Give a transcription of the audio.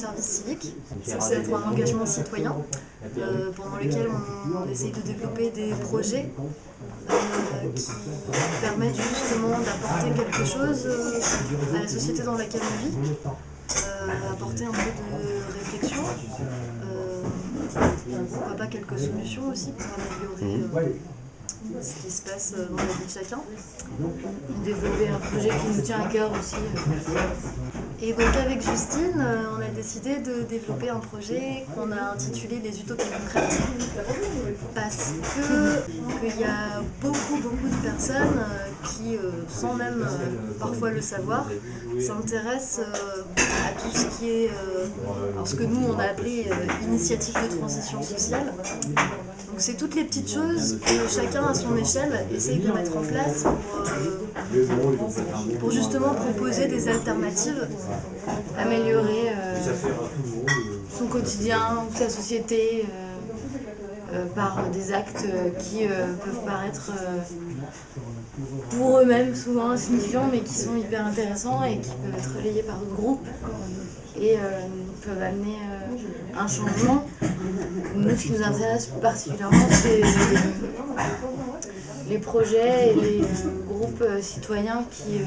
service civique. C'est être un engagement citoyen pendant lequel on essaye de développer des projets qui permettent justement d'apporter quelque chose à la société dans laquelle on vit, apporter un peu de réflexion, pourquoi pas quelques solutions aussi pour améliorer ce qui se passe dans la vie de chacun. Développer un projet qui nous tient à cœur aussi. Et donc avec Justine, on a décidé de développer un projet qu'on a intitulé Les Utopies concrètes, parce qu'il y a beaucoup de personnes qui, sans même parfois le savoir, s'intéressent à tout ce qui est ce que nous on a appelé initiative de transition sociale. Donc c'est toutes les petites choses que chacun à son échelle essaye de mettre en place pour justement proposer des alternatives, améliorer son quotidien ou sa société par des actes qui peuvent paraître pour eux-mêmes souvent insignifiants mais qui sont hyper intéressants et qui peuvent être relayés par d'autres groupes et peuvent amener un changement. Nous, ce qui nous intéresse plus particulièrement, c'est les projets et les groupes citoyens qui